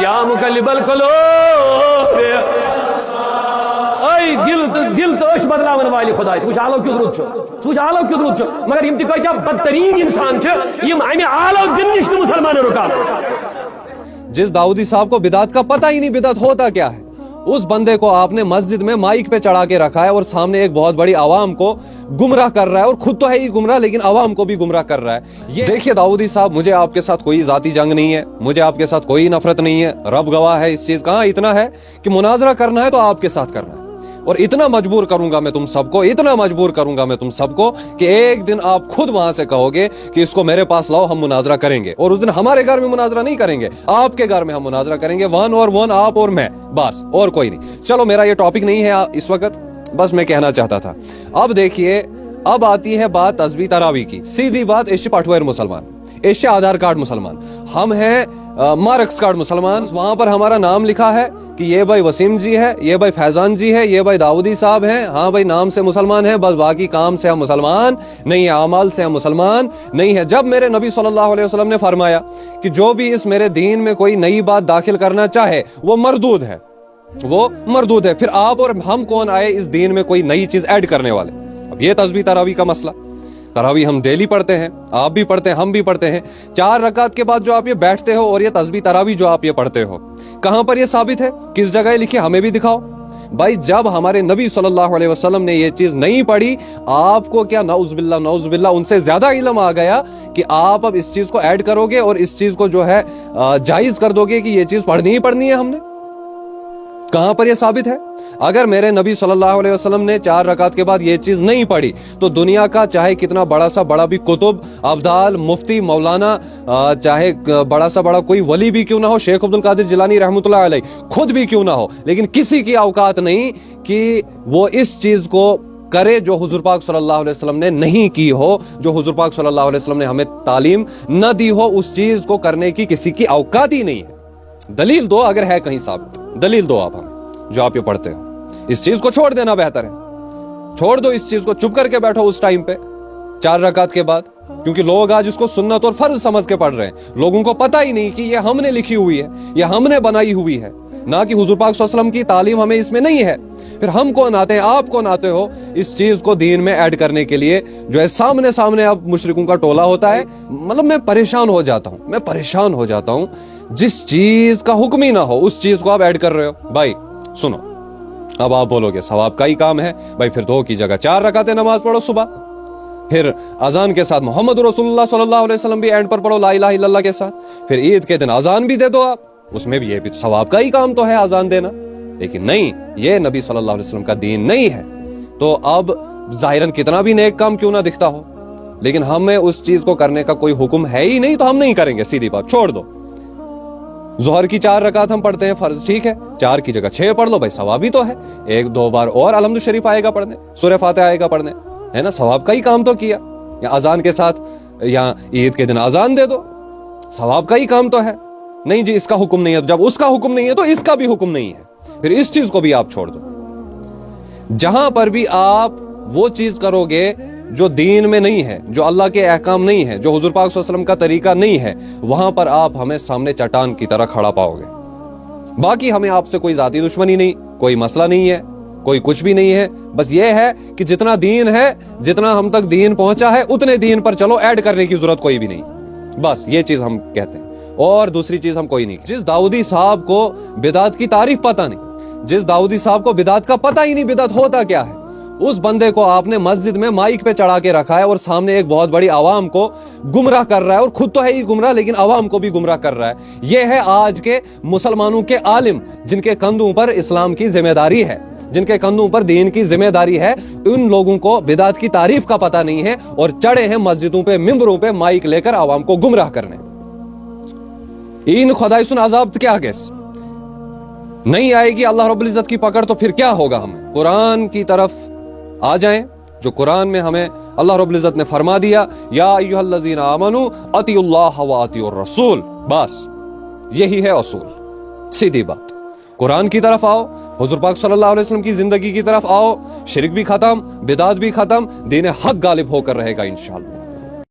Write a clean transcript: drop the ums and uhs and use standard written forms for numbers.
یا مقلب القلوب اے دل تو اش بدلاون والی خدا وچ عالو کیت رود چھ وچ عالو کیت رود چھ مگر یم تہ کیا بدترین انسان چھ یم امہ عالو دن نش مسلمان رکا. جس داؤدی صاحب کو بدعت کا پتہ ہی نہیں بدعت ہوتا کیا ہے، اس بندے کو آپ نے مسجد میں مائک پہ چڑھا کے رکھا ہے اور سامنے ایک بہت بڑی عوام کو گمراہ کر رہا ہے، اور خود تو ہے ہی گمراہ لیکن عوام کو بھی گمراہ کر رہا ہے. یہ دیکھیے داؤدی صاحب، مجھے آپ کے ساتھ کوئی ذاتی جنگ نہیں ہے، مجھے آپ کے ساتھ کوئی نفرت نہیں ہے، رب گواہ ہے اس چیز کا. اتنا ہے کہ مناظرہ کرنا ہے تو آپ کے ساتھ کرنا ہے، اور اتنا مجبور کروں گا میں تم سب کو، اتنا مجبور کروں گا میں تم سب کو کہ ایک دن آپ خود وہاں سے کہو گے کہ اس کو میرے پاس لاؤ، ہم مناظرہ کریں گے. اور اس دن ہمارے گھر میں مناظرہ نہیں کریں گے، آپ کے گھر میں ہم مناظرہ کریں گے، ون اور ون، آپ اور میں، بس اور کوئی نہیں. چلو میرا یہ ٹاپک نہیں ہے اس وقت، بس میں کہنا چاہتا تھا. اب دیکھیے، اب آتی ہے بات تسبیح تراویح کی. سیدھی بات، ایش پٹویر مسلمان، ایش آدھار کارڈ مسلمان، ہم ہیں مارکس کارڈ مسلمان. وہاں پر ہمارا نام لکھا ہے کہ یہ بھائی وسیم جی ہے، یہ بھائی فیضان جی ہے، یہ بھائی داؤدی صاحب ہیں. ہاں بھائی، نام سے مسلمان ہیں، بس باقی کام سے ہم مسلمان نہیں ہیں، اعمال سے ہم مسلمان نہیں ہیں. جب میرے نبی صلی اللہ علیہ وسلم نے فرمایا کہ جو بھی اس میرے دین میں کوئی نئی بات داخل کرنا چاہے وہ مردود ہے، وہ مردود ہے، پھر آپ اور ہم کون آئے اس دین میں کوئی نئی چیز ایڈ کرنے والے؟ اب یہ تسبیح تراویح کا مسئلہ، تراویح ہم ڈیلی پڑھتے ہیں، آپ بھی پڑھتے ہیں، ہم بھی پڑھتے ہیں. 4 رکعت کے بعد جو آپ یہ بیٹھتے ہو اور یہ تسبیح تراویح جو آپ یہ پڑھتے ہو، کہاں پر یہ ثابت ہے؟ کس جگہ لکھی؟ ہمیں بھی دکھاؤ. بھائی جب ہمارے نبی صلی اللہ علیہ وسلم نے یہ چیز نہیں پڑھی، آپ کو کیا نعوذ باللہ ان سے زیادہ علم آ گیا کہ آپ اب اس چیز کو ایڈ کرو گے اور اس چیز کو جو ہے جائز کر دو گے کہ یہ چیز پڑھنی ہی پڑھنی ہے ہم نے؟ کہاں پر یہ ثابت ہے؟ اگر میرے نبی صلی اللہ علیہ وسلم نے 4 رکعت کے بعد یہ چیز نہیں پڑھی تو دنیا کا چاہے کتنا بڑا سا بڑا بھی کتب، ابدال، مفتی، مولانا، چاہے بڑا سا بڑا کوئی ولی بھی کیوں نہ ہو، شیخ عبد القادر جیلانی رحمۃ اللہ علیہ خود بھی کیوں نہ ہو، لیکن کسی کی اوقات نہیں کہ وہ اس چیز کو کرے جو حضور پاک صلی اللہ علیہ وسلم نے نہیں کی ہو، جو حضور پاک صلی اللہ علیہ وسلم نے ہمیں تعلیم نہ دی ہو. اس چیز کو کرنے کی کسی کی اوقات ہی نہیں ہے. دلیل دو اگر ہے کہیں ثابت، دلیل دو آپ ہمیں جو آپ یہ پڑھتے ہو. اس چیز کو چھوڑ دینا بہتر ہے، چھوڑ دو اس چیز کو، چپ کر کے بیٹھو اس ٹائم پہ 4 رکعت کے بعد. کیونکہ لوگ آج اس کو سنت اور فرض سمجھ کے پڑھ رہے ہیں، لوگوں کو پتہ ہی نہیں کہ یہ ہم نے لکھی ہوئی ہے، یہ ہم نے بنائی ہوئی ہے، نہ کہ حضور پاک صلی اللہ علیہ وسلم کی تعلیم ہمیں اس میں نہیں ہے. پھر ہم کون آتے ہیں، آپ کون آتے ہو اس چیز کو دین میں ایڈ کرنے کے لیے جو ہے سامنے اب مشرکوں کا ٹولہ ہوتا ہے. مطلب میں پریشان ہو جاتا ہوں، جس چیز کا حکم ہی نہ ہو اس چیز کو آپ ایڈ کر رہے ہو. بھائی سنو، اب آپ بولو گے ثواب کا ہی کام ہے، بھائی پھر 2 کی جگہ 4 رکعتیں نماز پڑھو صبح، پھر اذان کے ساتھ محمد رسول اللہ صلی اللہ علیہ وسلم بھی اینڈ پر پڑھو لا الہ الا اللہ کے ساتھ، پھر عید کے دن اذان بھی دے دو آپ، اس میں بھی یہ بھی ثواب کا ہی کام تو ہے اذان دینا. لیکن نہیں، یہ نبی صلی اللہ علیہ وسلم کا دین نہیں ہے. تو اب ظاہراً کتنا بھی نیک کام کیوں نہ دکھتا ہو، لیکن ہمیں اس چیز کو کرنے کا کوئی حکم ہے ہی نہیں تو ہم نہیں کریں گے. سیدھی بات، چھوڑ دو. ظہر کی 4 رکعت ہم پڑھتے ہیں فرض، ٹھیک ہے، 4 کی جگہ 6 پڑھ لو، بھائی ثواب ہی تو ہے. 1-2 بار اور الحمد شریف آئے گا پڑھنے، سورہ فاتحہ آئے گا پڑھنے، ہے نا، ثواب کا ہی کام تو کیا. یا اذان کے ساتھ یا عید کے دن اذان دے دو، ثواب کا ہی کام تو ہے. نہیں جی اس کا حکم نہیں ہے، جب اس کا حکم نہیں ہے تو اس کا بھی حکم نہیں ہے، پھر اس چیز کو بھی آپ چھوڑ دو. جہاں پر بھی آپ وہ چیز کرو گے جو دین میں نہیں ہے، جو اللہ کے احکام نہیں ہے، جو حضور پاک صلی اللہ علیہ وسلم کا طریقہ نہیں ہے، وہاں پر آپ ہمیں سامنے چٹان کی طرح کھڑا پاؤ گے. باقی ہمیں آپ سے کوئی ذاتی دشمنی نہیں، کوئی مسئلہ نہیں ہے، کوئی کچھ بھی نہیں ہے. بس یہ ہے کہ جتنا دین ہے، جتنا ہم تک دین پہنچا ہے اتنے دین پر چلو، ایڈ کرنے کی ضرورت کوئی بھی نہیں. بس یہ چیز ہم کہتے ہیں، اور دوسری چیز ہم کوئی نہیں. جس داؤدی صاحب کو بدعت کی تعریف پتہ نہیں، جس داؤدی صاحب کو بدعت کا پتہ ہی نہیں بدعت ہوتا کیا ہے، اس بندے کو آپ نے مسجد میں مائک پہ چڑھا کے رکھا ہے اور سامنے ایک بہت بڑی عوام کو گمراہ کر رہا ہے، اور خود تو ہے ہی گمراہ لیکن عوام کو بھی گمراہ کر رہا ہے. یہ ہے آج کے مسلمانوں کے عالم جن کے کندھوں پر اسلام کی ذمہ داری ہے، جن کے کندھوں پر دین کی ذمہ داری ہے. ان لوگوں کو بدعت کی تعریف کا پتہ نہیں ہے اور چڑھے ہیں مسجدوں پہ، ممبروں پہ مائک لے کر عوام کو گمراہ کرنے. این خدائی سن عذاب کیا کیس نہیں آئے گی اللہ رب العزت کی پکڑ، تو پھر کیا ہوگا؟ ہمیں قرآن کی طرف آ جائیں، جو قرآن میں ہمیں اللہ رب العزت نے فرما دیا، یا ایھا الذین آمنوا اطیعوا اللہ واطیعوا الرسول. بس یہی ہے اصول. سیدھی بات، قرآن کی طرف آؤ، حضور پاک صلی اللہ علیہ وسلم کی زندگی کی طرف آؤ، شرک بھی ختم، بدعت بھی ختم، دین حق غالب ہو کر رہے گا انشاءاللہ.